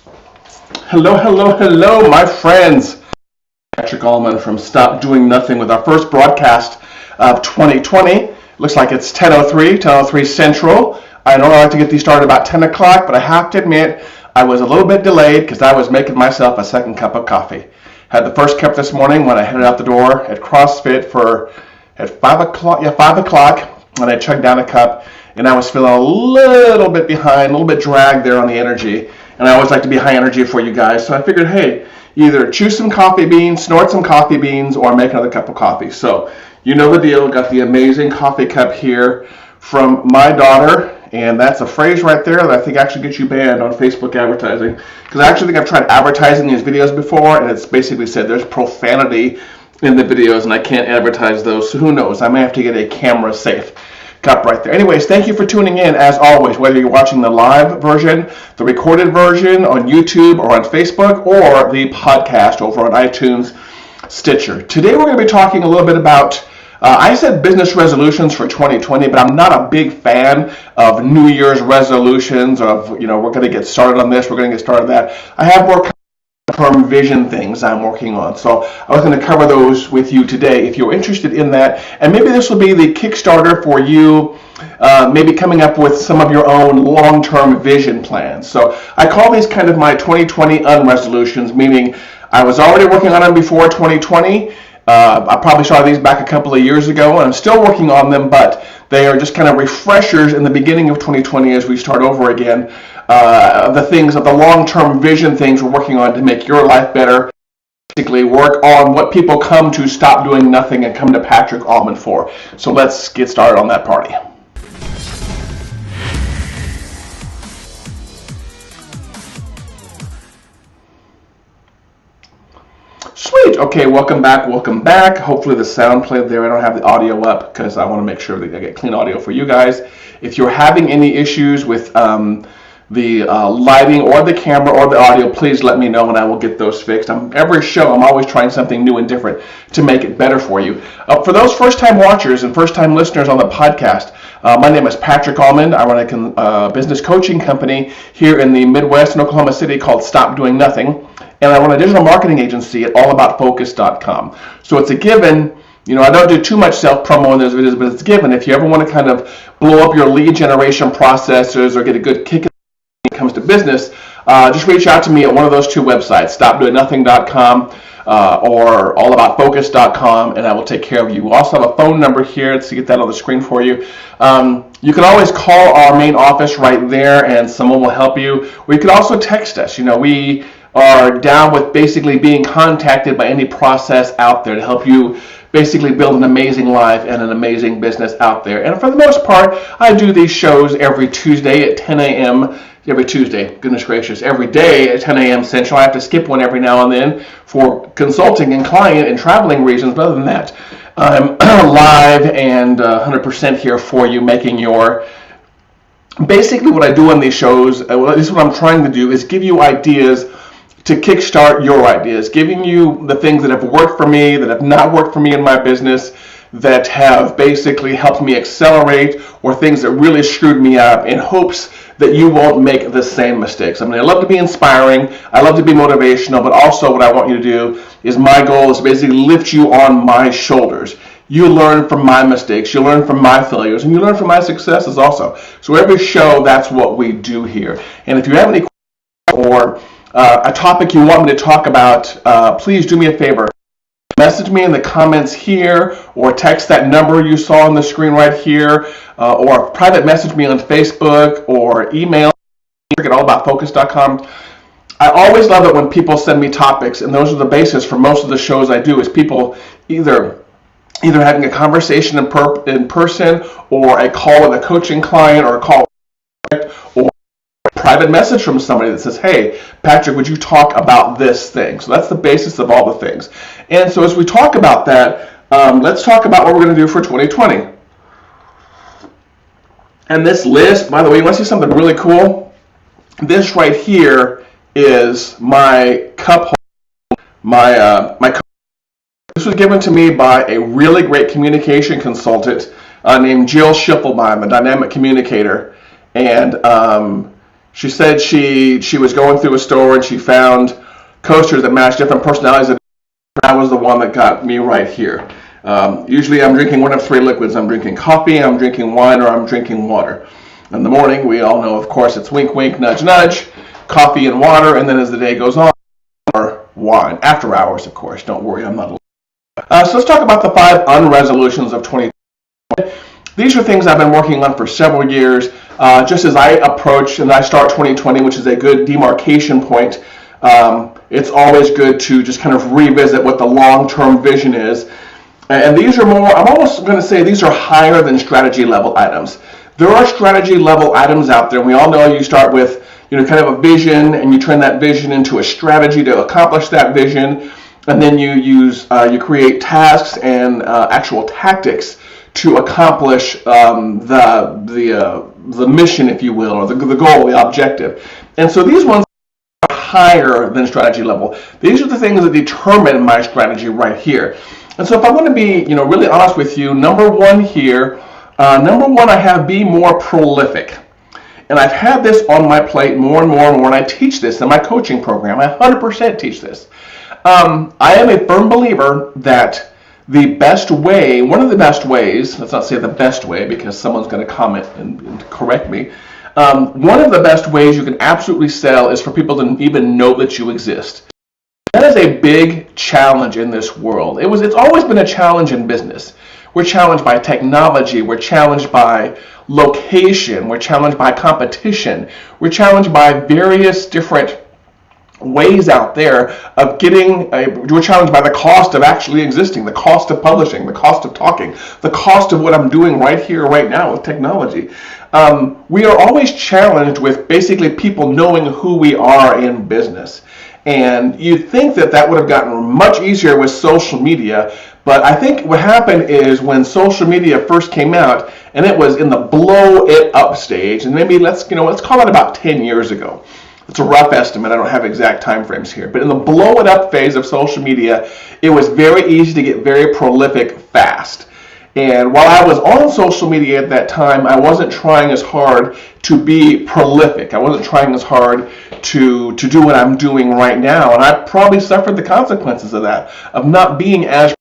Hello, hello, hello, my friends. Patrick Allman from Stop Doing Nothing with our first broadcast of 2020. Looks like it's 10:03 Central. I know I like to get these started about 10 o'clock, but I have to admit I was a little bit delayed because I was making myself a second cup of coffee. Had the first cup this morning when I headed out the door at CrossFit at 5 o'clock, and I chugged down a cup, and I was feeling a little bit behind, a little bit dragged there on the energy. And I always like to be high energy for you guys, so I figured, hey, either chew some coffee beans, snort some coffee beans, or make another cup of coffee. So you know the deal. Got the amazing coffee cup here from my daughter, and that's a phrase right there that I think actually gets you banned on Facebook advertising, because I actually think I've tried advertising these videos before, and it's basically said there's profanity in the videos, and I can't advertise those, so who knows? I may have to get a camera safe cup right there. Anyways, thank you for tuning in as always, whether you're watching the live version, the recorded version on YouTube or on Facebook, or the podcast over on iTunes, Stitcher. Today we're going to be talking a little bit about I said business resolutions for 2020, but I'm not a big fan of New Year's resolutions of, we're going to get started on this, we're going to get started on that. I have more term vision things I'm working on. So I was going to cover those with you today if you're interested in that. And maybe this will be the Kickstarter for you, maybe coming up with some of your own long-term vision plans. So I call these kind of my 2020 unresolutions, meaning I was already working on them before 2020. I probably started these back a couple of years ago, and I'm still working on them, but they are just kind of refreshers in the beginning of 2020 as we start over again. The things of the long-term vision things we're working on to make your life better. Basically work on what people come to Stop Doing Nothing and come to Patrick Allman for. So let's get started on that party. Sweet. Okay, welcome back. Hopefully the sound played there. I don't have the audio up because I want to make sure that I get clean audio for you guys. If you're having any issues with the lighting or the camera or the audio, please let me know and I will get those fixed. Every show I'm always trying something new and different to make it better for you. For those first-time watchers and first-time listeners on the podcast, my name is Patrick Allman. I run a business coaching company here in the Midwest in Oklahoma City called Stop Doing Nothing, and I run a digital marketing agency at allaboutfocus.com. So it's a given. I don't do too much self-promo in those videos, but it's a given. If you ever want to kind of blow up your lead generation processes or get a good kick when it comes to business, just reach out to me at one of those two websites, stopdoingnothing.com or allaboutfocus.com, and I will take care of you. We also have a phone number here. Let's get that on the screen for you. You can always call our main office right there, and someone will help you. Or you can also text us. We are down with basically being contacted by any process out there to help you basically build an amazing life and an amazing business out there. And for the most part, I do these shows every Tuesday at 10 a.m. Every Tuesday, goodness gracious, every day at 10 a.m. Central. I have to skip one every now and then for consulting and client and traveling reasons, but other than that, I'm live and 100% here for you, making your... Basically what I do on these shows, at least what I'm trying to do, is give you ideas to kickstart your ideas, giving you the things that have worked for me, that have not worked for me in my business, that have basically helped me accelerate, or things that really screwed me up, in hopes that you won't make the same mistakes. I love to be inspiring, I love to be motivational, but also what I want you to do is, my goal is to basically lift you on my shoulders. You learn from my mistakes, you learn from my failures, and you learn from my successes also. So every show, that's what we do here. And if you have any questions or a topic you want me to talk about, please do me a favor. Message me in the comments here, or text that number you saw on the screen right here, or private message me on Facebook, or email at allaboutfocus.com. I always love it when people send me topics, and those are the basis for most of the shows I do, is people either having a conversation in person, or a call with a coaching client, or a call or private message from somebody that says, hey, Patrick, would you talk about this thing? So that's the basis of all the things. And so as we talk about that, let's talk about what we're going to do for 2020. And this list, by the way, you want to see something really cool? This right here is my cup holder, my cup. This was given to me by a really great communication consultant named Jill Schiffelbein, a dynamic communicator. And She said she was going through a store and she found coasters that matched different personalities. I was the one that got me right here. Usually I'm drinking one of three liquids. I'm drinking coffee, I'm drinking wine, or I'm drinking water. In the morning, we all know, of course, it's wink, wink, nudge, nudge, coffee and water, and then as the day goes on, wine. After hours, of course. Don't worry, I'm not. So let's talk about the 5 unresolutions of 2020. These are things I've been working on for several years. Just as I approach and I start 2020, which is a good demarcation point, it's always good to just kind of revisit what the long-term vision is. And these are more, I'm almost going to say these are higher than strategy level items. There are strategy level items out there, and we all know you start with kind of a vision, and you turn that vision into a strategy to accomplish that vision, and then you create tasks and actual tactics to accomplish the mission, if you will, or the goal, the objective. And so these ones are higher than strategy level. These are the things that determine my strategy right here. And so if I want to be really honest with you, number one here, I have be more prolific. And I've had this on my plate more and more and more, and I teach this in my coaching program. I 100% teach this. I am a firm believer that the best way, one of the best ways, let's not say the best way because someone's going to comment and correct me, one of the best ways you can absolutely sell is for people to even know that you exist. That is a big challenge in this world. It's always been a challenge in business. We're challenged by technology, we're challenged by location, we're challenged by competition, we're challenged by various different ways out there of we're challenged by the cost of actually existing, the cost of publishing, the cost of talking, the cost of what I'm doing right here, right now with technology. We are always challenged with basically people knowing who we are in business. And you'd think that would have gotten much easier with social media, but I think what happened is when social media first came out, and it was in the blow it up stage, and maybe let's call it about 10 years ago. It's a rough estimate. I don't have exact time frames here, but in the blow it up phase of social media, it was very easy to get very prolific fast. And while I was on social media at that time, I wasn't trying as hard to be prolific. I wasn't trying as hard to do what I'm doing right now. And I probably suffered the consequences of that, of not being as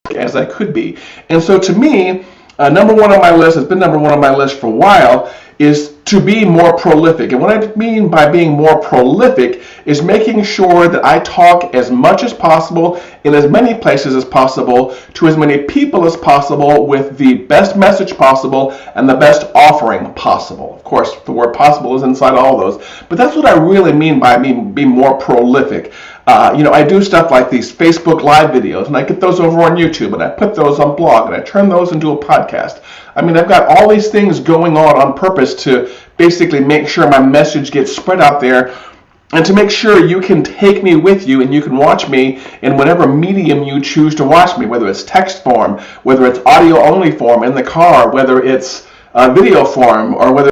prolific as I could be. And so to me, number one on my list, has been number one on my list for a while, is to be more prolific. And what I mean by being more prolific is making sure that I talk as much as possible in as many places as possible to as many people as possible with the best message possible and the best offering possible. Of course, the word possible is inside all those, but that's what I really mean by being more prolific. I do stuff like these Facebook Live videos, and I get those over on YouTube, and I put those on blog, and I turn those into a podcast. I mean, I've got all these things going on purpose to basically make sure my message gets spread out there, and to make sure you can take me with you and you can watch me in whatever medium you choose to watch me, whether it's text form, whether it's audio only form in the car, whether it's video form, or whether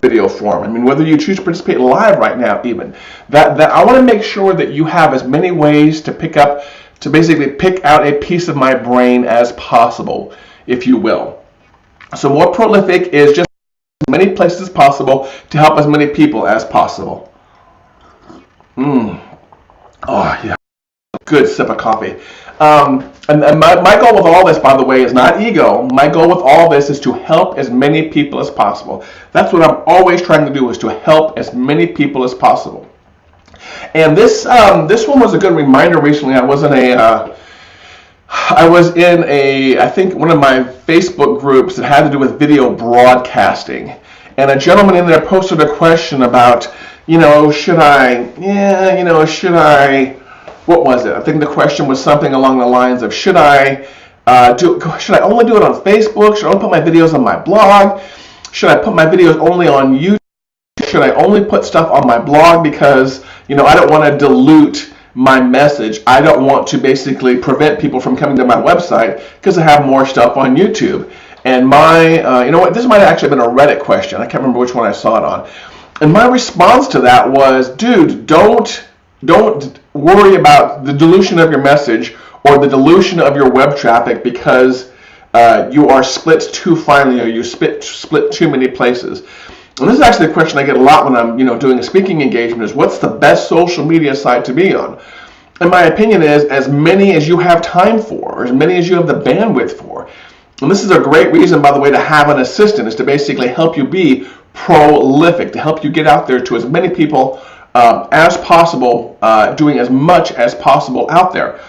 video form. I mean, whether you choose to participate live right now, even that I want to make sure that you have as many ways to basically pick out a piece of my brain as possible, if you will. So more prolific is just as many places as possible to help as many people as possible. Oh yeah, good sip of coffee. And my goal with all this, by the way, is not ego. My goal with all this is to help as many people as possible. That's what I'm always trying to do, is to help as many people as possible. And this one was a good reminder recently. I was in I think one of my Facebook groups that had to do with video broadcasting. And a gentleman in there posted a question about, should I, what was it? I think the question was something along the lines of, should I only do it on Facebook? Should I only put my videos on my blog? Should I put my videos only on YouTube? Should I only put stuff on my blog because, I don't want to dilute my message. I don't want to basically prevent people from coming to my website because I have more stuff on YouTube. And this might have actually been a Reddit question. I can't remember which one I saw it on. And my response to that was, dude, don't worry about the dilution of your message or the dilution of your web traffic because you are split too finely or you split too many places. And this is actually a question I get a lot when I'm, doing a speaking engagement, is what's the best social media site to be on? And my opinion is as many as you have time for, or as many as you have the bandwidth for. And this is a great reason, by the way, to have an assistant, is to basically help you be prolific, to help you get out there to as many people as possible, doing as much as possible out there.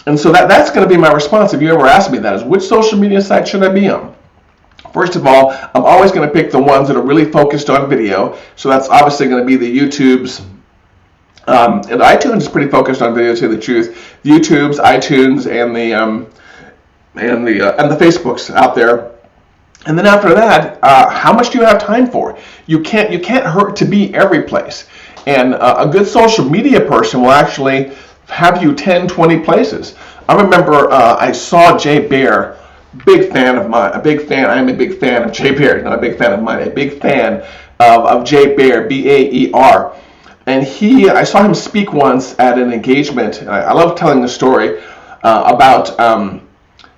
And so that's going to be my response if you ever ask me that, is which social media site should I be on? First of all, I'm always going to pick the ones that are really focused on video. So that's obviously going to be the YouTubes. And iTunes is pretty focused on video, to tell you the truth. The YouTubes, iTunes, and the Facebooks out there. And then after that, how much do you have time for? You can't hurt to be every place. And a good social media person will actually have you 10, 20 places. I remember I saw Jay Baer. I am a big fan of Jay Baer, not a big fan of mine, a big fan of Jay Baer, B-A-E-R. And I saw him speak once at an engagement. I love telling the story about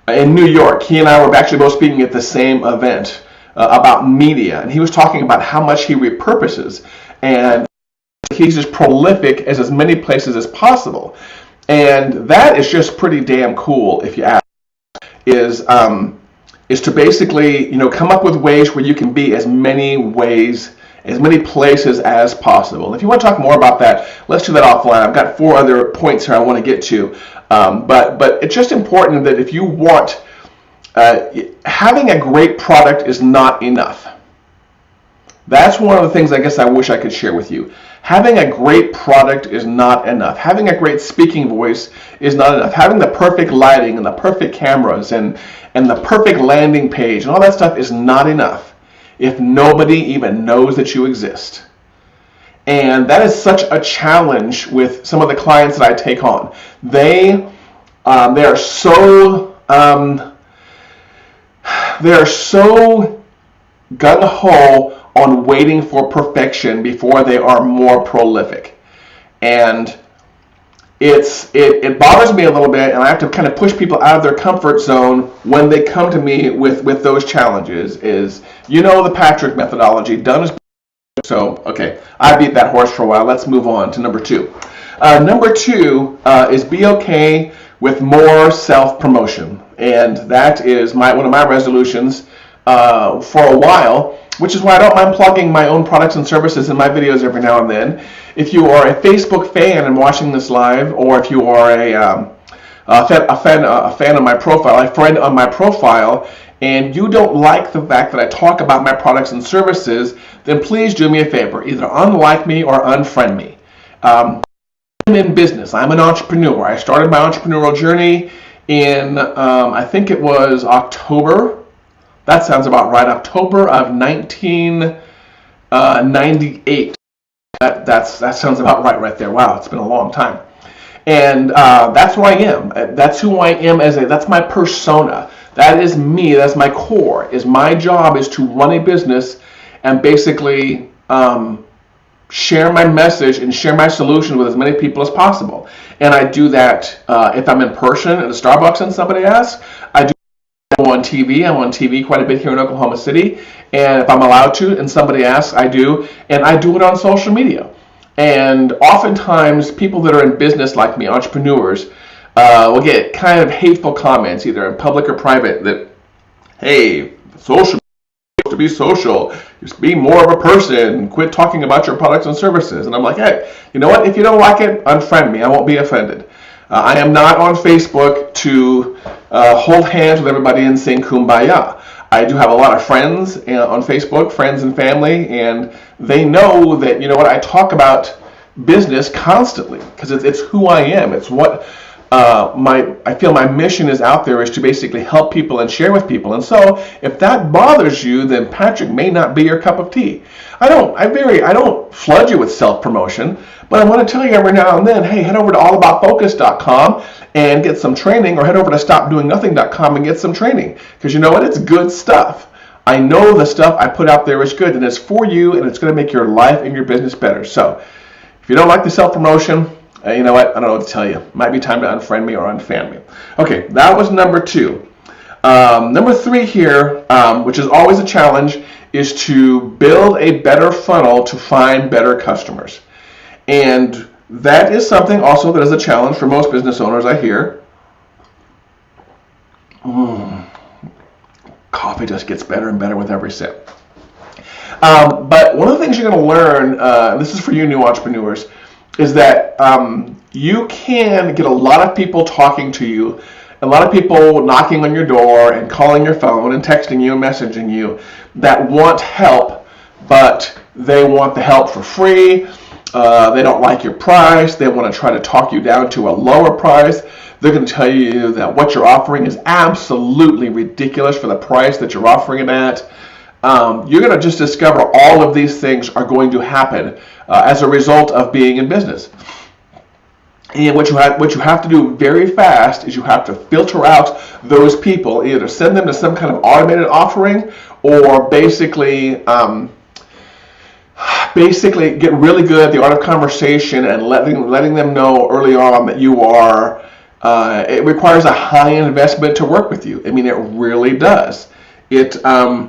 in New York. He and I were actually both speaking at the same event about media. And he was talking about how much he repurposes. And he's as prolific as many places as possible. And that is just pretty damn cool, if you ask. Is to basically come up with ways where you can be as many places as possible. And if you want to talk more about that, let's do that offline. I've got 4 other points here I want to get to, but it's just important that if you want, having a great product is not enough. That's one of the things I guess I wish I could share with you. Having a great product is not enough. Having a great speaking voice is not enough. Having the perfect lighting and the perfect cameras and the perfect landing page and all that stuff is not enough if nobody even knows that you exist. And that is such a challenge with some of the clients that I take on. They are so gung-ho on waiting for perfection before they are more prolific. And it bothers me a little bit, and I have to kind of push people out of their comfort zone when they come to me with those challenges. Is the Patrick methodology, done is so. Okay, I beat that horse for a while. Let's move on to number 2. Number 2 is be okay with more self-promotion, and that is one of my resolutions for a while, which is why I don't mind plugging my own products and services in my videos every now and then. If you are a Facebook fan and watching this live, or if you are a fan on my profile, a friend on my profile, and you don't like the fact that I talk about my products and services, then please do me a favor. Either unlike me or unfriend me. I'm in business. I'm an entrepreneur. I started my entrepreneurial journey in, I think it was October. That sounds about right. October of 1998. That sounds about right there. Wow, it's been a long time. And that's who I am. That's who I am that's my persona. That is me. That's my core. My job is to run a business and basically share my message and share my solution with as many people as possible. And I do that if I'm in person at a Starbucks and somebody asks. I do on TV. I'm on TV quite a bit here in Oklahoma City, and if I'm allowed to and somebody asks, I do, and I do it on social media. And oftentimes people that are in business like me, entrepreneurs, will get kind of hateful comments, either in public or private, that, hey, social to be social, just be more of a person, quit talking about your products and services. And I'm like, hey, you know what, if you don't like it, unfriend me, I won't be offended. I am not on Facebook to hold hands with everybody and sing Kumbaya. I do have a lot of friends on Facebook, friends and family, and they know that, I talk about business constantly because it's who I am. It's what I feel my mission is out there, is to basically help people and share with people. And so if that bothers you, then Patrick may not be your cup of tea. I don't flood you with self-promotion, but I want to tell you every now and then, hey, head over to allaboutfocus.com and get some training, or head over to stopdoingnothing.com and get some training, because you know what? It's good stuff. I know the stuff I put out there is good, and it's for you, and it's going to make your life and your business better. So if you don't like the self-promotion, you know what? I don't know what to tell you. It might be time to unfriend me or unfan me. Okay, that was number 2. Number 3 here, which is always a challenge, is to build a better funnel to find better customers. And that is something also that is a challenge for most business owners, I hear. Coffee just gets better and better with every sip. But one of the things you're going to learn, this is for you new entrepreneurs, is that you can get a lot of people talking to you, a lot of people knocking on your door and calling your phone and texting you and messaging you that want help, but they want the help for free. They don't like your price. They want to try to talk you down to a lower price. They're going to tell you that what you're offering is absolutely ridiculous for the price that you're offering it at. You're going to just discover all of these things are going to happen as a result of being in business. And what you have to do very fast is you have to filter out those people, either send them to some kind of automated offering, or basically get really good at the art of conversation and letting them know early on that you are. It requires a high investment to work with you. I mean, it really does. You definitely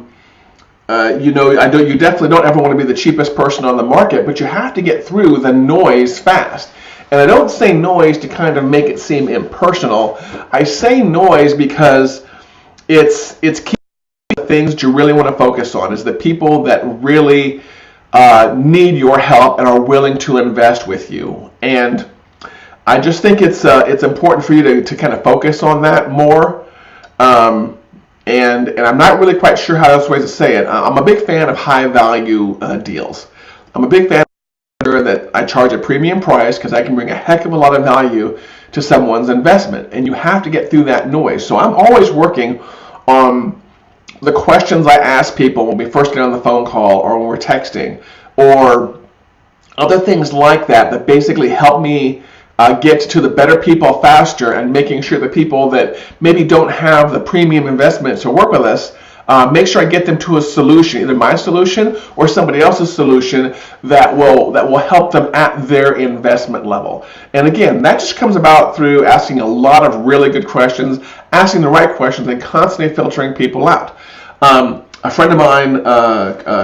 don't ever want to be the cheapest person on the market, but you have to get through the noise fast. And I don't say noise to kind of make it seem impersonal. I say noise because it's key. The things that you really want to focus on is the people that really need your help and are willing to invest with you. And I just think it's important for you to kind of focus on that more. And I'm not really quite sure how else ways to say it. I'm a big fan of high value deals. I'm a big fan that I charge a premium price because I can bring a heck of a lot of value to someone's investment, and you have to get through that noise. So I'm always working on the questions I ask people when we first get on the phone call or when we're texting, or other things like that basically help me get to the better people faster, and making sure the people that maybe don't have the premium investment to work with us, make sure I get them to a solution, either my solution or somebody else's solution that will help them at their investment level. And again, that just comes about through asking a lot of really good questions, asking the right questions, and constantly filtering people out. A friend of mine,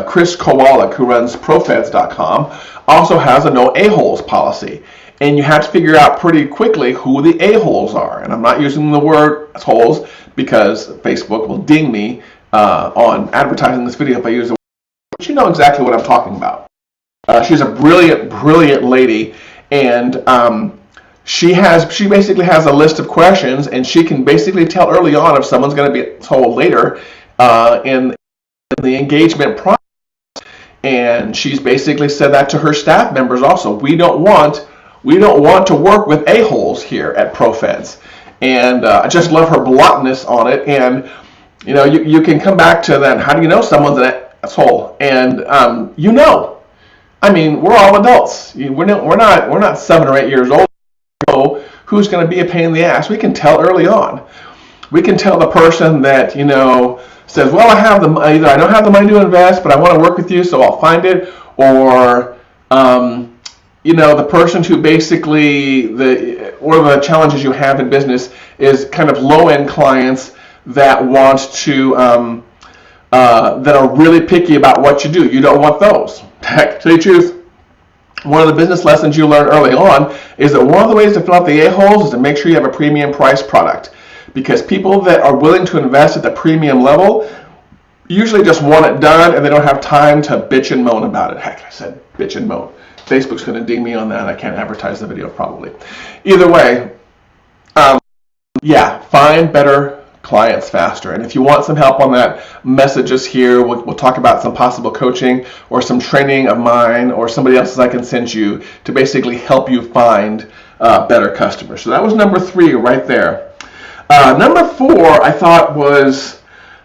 Chris Kowalik, who runs Profeds.com, also has a no Aholes policy. And you have to figure out pretty quickly who the Aholes are. And I'm not using the word holes because Facebook will ding me on advertising this video if I use the word, but you know exactly what I'm talking about. She's a brilliant lady, and she basically has a list of questions, and she can basically tell early on if someone's going to be told later in the engagement process. And she's basically said that to her staff members also. We don't want to work with Aholes here at ProFeds. And I just love her bluntness on it. And you can come back to then, how do you know someone's an asshole? And I mean, we're all adults. We're not 7 or 8 years old. We know who's going to be a pain in the ass. We can tell early on. We can tell the person that says, well, either I don't have the money to invest, but I want to work with you, so I'll find it, or the person who basically one of the challenges you have in business is kind of low-end clients that want to that are really picky about what you do. You don't want those. Heck, to tell you the truth, one of the business lessons you learn early on is that one of the ways to fill out the Aholes is to make sure you have a premium price product, because people that are willing to invest at the premium level usually just want it done, and they don't have time to bitch and moan about it. Heck, I said bitch and moan. Facebook's going to ding me on that. I can't advertise the video probably. Either way, find better clients faster. And if you want some help on that, message us here. We'll talk about some possible coaching or some training of mine or somebody else's I can send you to basically help you find better customers. So that was number 3 right there. Number 4 I thought was,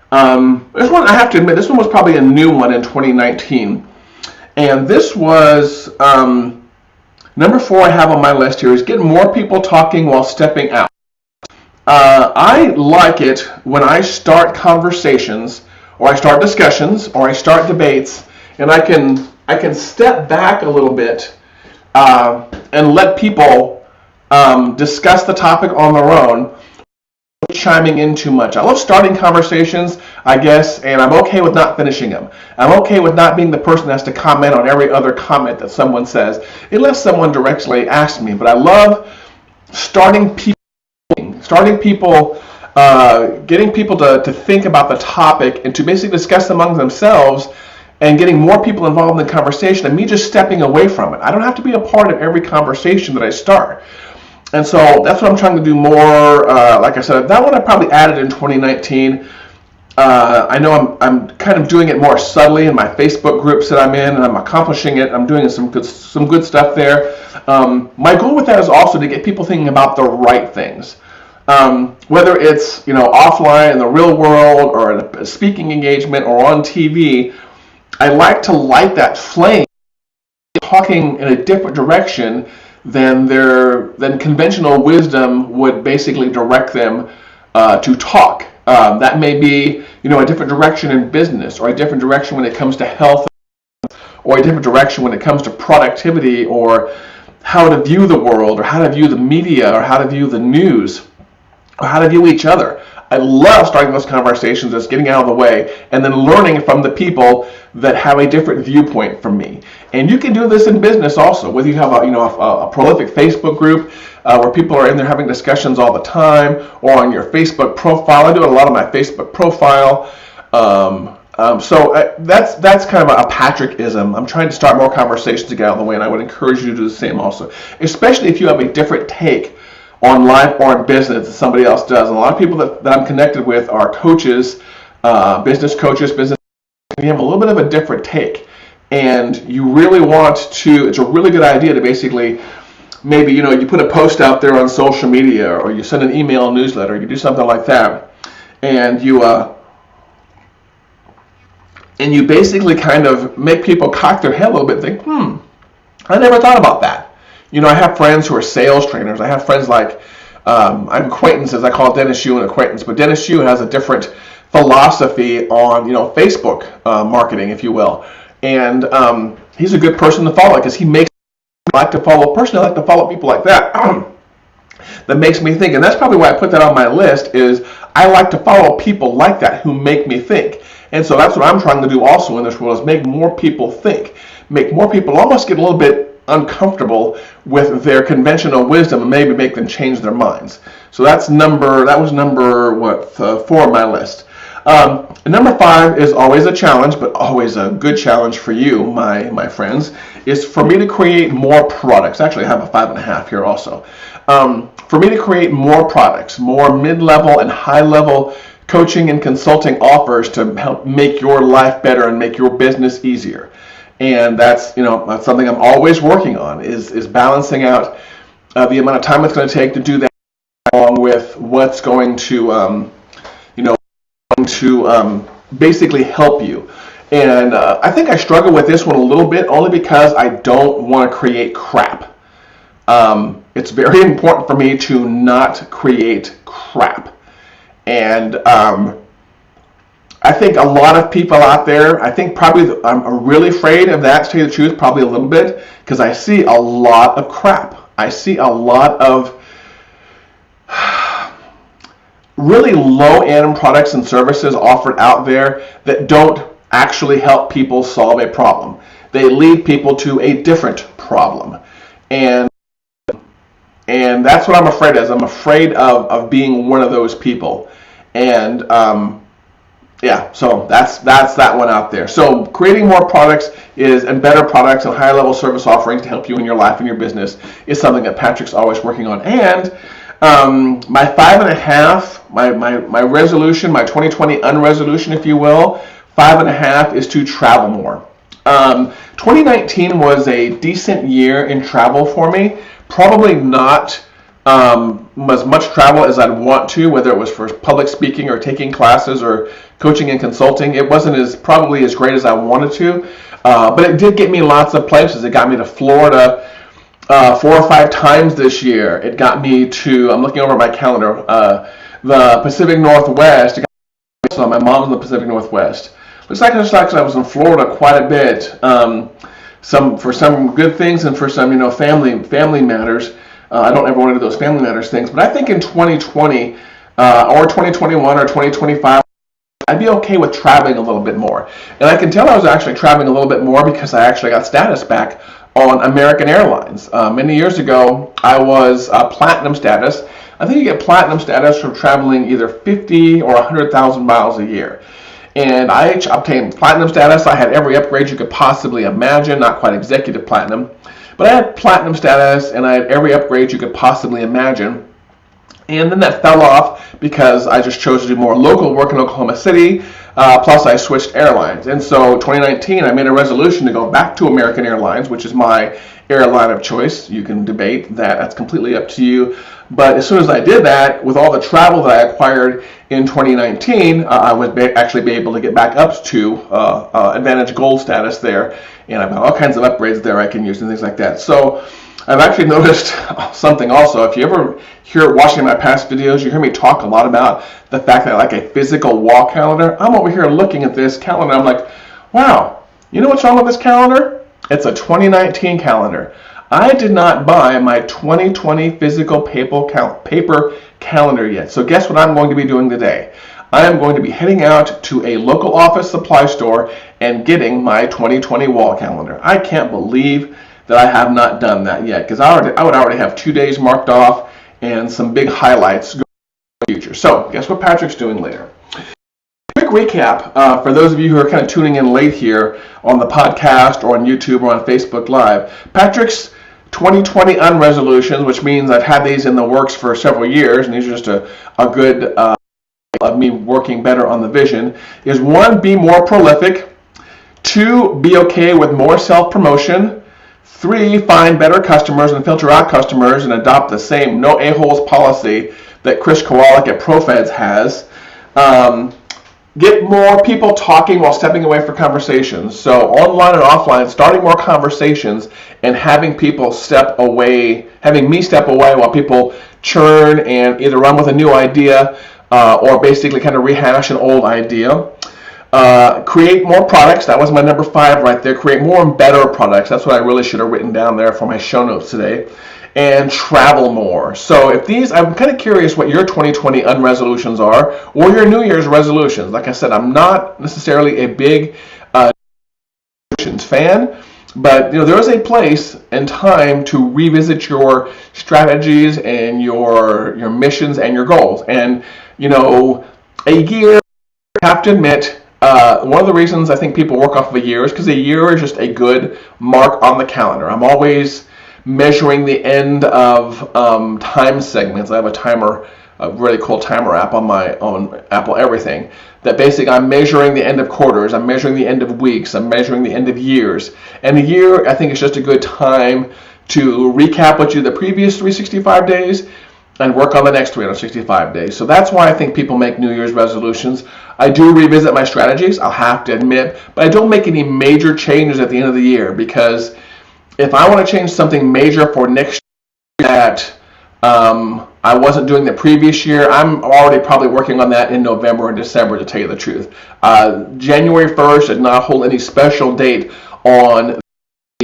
this one, I have to admit, this one was probably a new one in 2019. And this was, number 4 I have on my list here is get more people talking while stepping out. I like it when I start conversations, or I start discussions, or I start debates, and I can step back a little bit and let people discuss the topic on their own, chiming in too much. I love starting conversations, I guess, and I'm okay with not finishing them. I'm okay with not being the person that has to comment on every other comment that someone says, unless someone directly asks me. But I love starting people, getting people to think about the topic and to basically discuss among themselves, and getting more people involved in the conversation and me just stepping away from it. I don't have to be a part of every conversation that I start. And so that's what I'm trying to do more. Like I said, that one I probably added in 2019. I know I'm kind of doing it more subtly in my Facebook groups that I'm in, and I'm accomplishing it. I'm doing some good stuff there. My goal with that is also to get people thinking about the right things. Whether it's offline in the real world, or a speaking engagement, or on TV, I like to light that flame, talking in a different direction than conventional wisdom would basically direct them to talk. That may be a different direction in business, or a different direction when it comes to health, or a different direction when it comes to productivity, or how to view the world, or how to view the media, or how to view the news, or how to view each other. I love starting those conversations, just getting out of the way, and then learning from the people that have a different viewpoint from me. And you can do this in business also, whether you have a prolific Facebook group where people are in there having discussions all the time, or on your Facebook profile. I do a lot on my Facebook profile. So that's kind of a Patrick-ism. I'm trying to start more conversations to get out of the way, and I would encourage you to do the same also, especially if you have a different take on life or in business that somebody else does. And a lot of people that I'm connected with are coaches, business coaches, you have a little bit of a different take, and you really want to, it's a really good idea to basically, maybe you put a post out there on social media, or you send an email newsletter, you do something like that, and you basically kind of make people cock their head a little bit and think, I never thought about that. I have friends who are sales trainers. I have friends like, I'm acquaintances. I call Dennis Yu an acquaintance, but Dennis Yu has a different philosophy on, Facebook marketing, if you will. And he's a good person to follow, because he makes me like to follow. Personally, I like to follow people like that. That makes me think. And that's probably why I put that on my list, is I like to follow people like that who make me think. And so that's what I'm trying to do also in this world, is make more people think. Make more people almost get a little bit uncomfortable with their conventional wisdom, and maybe make them change their minds. So that was number 4 on my list. Number 5 is always a challenge, but always a good challenge for you, my friends, is for me to create more products. Actually, I have a 5.5 here also. For me to create more products, more mid-level and high-level coaching and consulting offers to help make your life better and make your business easier. And that's something I'm always working on, is balancing out the amount of time it's going to take to do that, along with what's going to basically help you. And I think I struggle with this one a little bit, only because I don't want to create crap. It's very important for me to not create crap. And I think a lot of people out there, I think probably I'm really afraid of that, to tell you the truth, probably a little bit, because I see a lot of crap. I see a lot of really low-end products and services offered out there that don't actually help people solve a problem. They lead people to a different problem. And that's what I'm afraid of. I'm afraid of being one of those people. And so that's that one out there. So creating more products and better products and higher level service offerings to help you in your life and your business is something that Patrick's always working on. And my 5.5, my resolution, my 2020 unresolution, if you will, 5.5 is to travel more. 2019 was a decent year in travel for me. Probably not as much travel as I'd want to, whether it was for public speaking or taking classes or coaching and consulting. It wasn't probably as great as I wanted to, but it did get me lots of places. It got me to Florida 4 or 5 times this year. It got me to, I'm looking over my calendar, the Pacific Northwest. So my mom's in the Pacific Northwest. Looks like I was in Florida quite a bit, for some good things and for some family matters. I don't ever want to do those family matters things, but I think in 2020 or 2021 or 2025, I'd be okay with traveling a little bit more. And I can tell I was actually traveling a little bit more because I actually got status back on American Airlines. Many years ago, I was platinum status. I think you get platinum status from traveling either 50 or 100,000 miles a year. And I obtained platinum status. I had every upgrade you could possibly imagine, not quite executive platinum, but I had platinum status and I had every upgrade you could possibly imagine. And then that fell off because I just chose to do more local work in Oklahoma City, plus I switched airlines. And so 2019, I made a resolution to go back to American Airlines, which is my airline of choice. You can debate that. That's completely up to you. But as soon as I did that, with all the travel that I acquired in 2019, I would actually be able to get back up to Advantage Gold status there. And I've got all kinds of upgrades there I can use and things like that. So I've actually noticed something also. If you ever hear watching my past videos, you hear me talk a lot about the fact that I like a physical wall calendar. I'm over here looking at this calendar. I'm like, wow, you know what's wrong with this calendar? It's a 2019 calendar. I did not buy my 2020 physical paper calendar yet. So guess what I'm going to be doing today? I am going to be heading out to a local office supply store and getting my 2020 wall calendar. I can't believe that I have not done that yet, because I would already have 2 days marked off and some big highlights going in the future. So guess what Patrick's doing later? Quick recap for those of you who are kind of tuning in late here on the podcast or on YouTube or on Facebook Live. Patrick's 2020 UNresolutions, which means I've had these in the works for several years, and these are just a good of me working better on the vision, is 1, be more prolific, 2, be okay with more self-promotion, 3, find better customers and filter out customers and adopt the same no a-holes policy that Chris Kowalik at ProFeds has. Get more people talking while stepping away for conversations. So online and offline, starting more conversations and having people step away, having me step away while people churn and either run with a new idea or basically kind of rehash an old idea. Create more products. That was my number 5 right there. Create more and better products. That's what I really should have written down there for my show notes today. And travel more. So if these, I'm kind of curious what your 2020 UNresolutions are or your New Year's resolutions. Like I said, I'm not necessarily a big resolutions fan, but there is a place and time to revisit your strategies and your missions and your goals. And a year, I have to admit, one of the reasons I think people work off of a year is because a year is just a good mark on the calendar. I'm always measuring the end of time segments. I have a timer, a really cool timer app on my own Apple Everything, that basically I'm measuring the end of quarters, I'm measuring the end of weeks, I'm measuring the end of years. And a year, I think, is just a good time to recap what you did the previous 365 days and work on the next 365 days. So that's why I think people make New Year's resolutions. I do revisit my strategies, I'll have to admit, but I don't make any major changes at the end of the year, because if I want to change something major for next year that I wasn't doing the previous year, I'm already probably working on that in November and December, to tell you the truth. January 1st did not hold any special date on the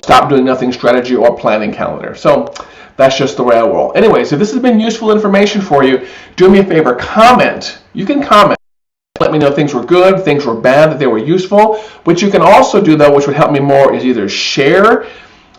Stop Doing Nothing strategy or planning calendar. So that's just the way I roll. Anyways, if this has been useful information for you, do me a favor, comment. You can comment. Let me know if things were good, things were bad, that they were useful. What you can also do, though, which would help me more, is either share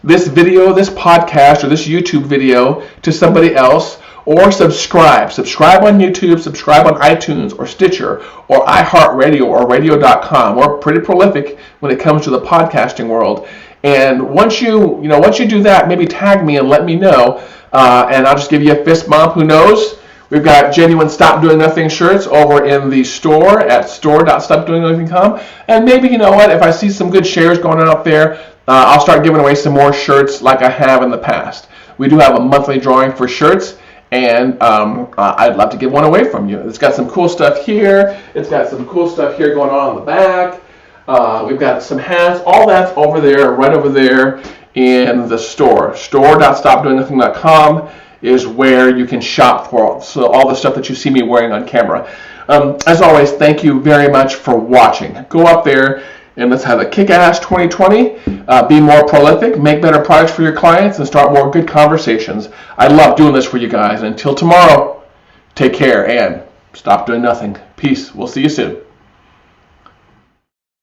this video, this podcast, or this YouTube video to somebody else, or subscribe. Subscribe on YouTube, subscribe on iTunes, or Stitcher, or iHeartRadio, or radio.com. We're pretty prolific when it comes to the podcasting world. And once you do that, maybe tag me and let me know, and I'll just give you a fist bump. Who knows? We've got genuine Stop Doing Nothing shirts over in the store at store.stopdoingnothing.com. And maybe, if I see some good shares going on up there, I'll start giving away some more shirts like I have in the past. We do have a monthly drawing for shirts, and I'd love to give one away from you. It's got some cool stuff here. It's got some cool stuff here going on the back. We've got some hats. All that's over there, right over there in the store. Store.stopdoingnothing.com is where you can shop for all the stuff that you see me wearing on camera. As always, thank you very much for watching. Go up there and let's have a kick-ass 2020. Be more prolific, make better products for your clients, and start more good conversations. I love doing this for you guys. Until tomorrow, take care and stop doing nothing. Peace. We'll see you soon.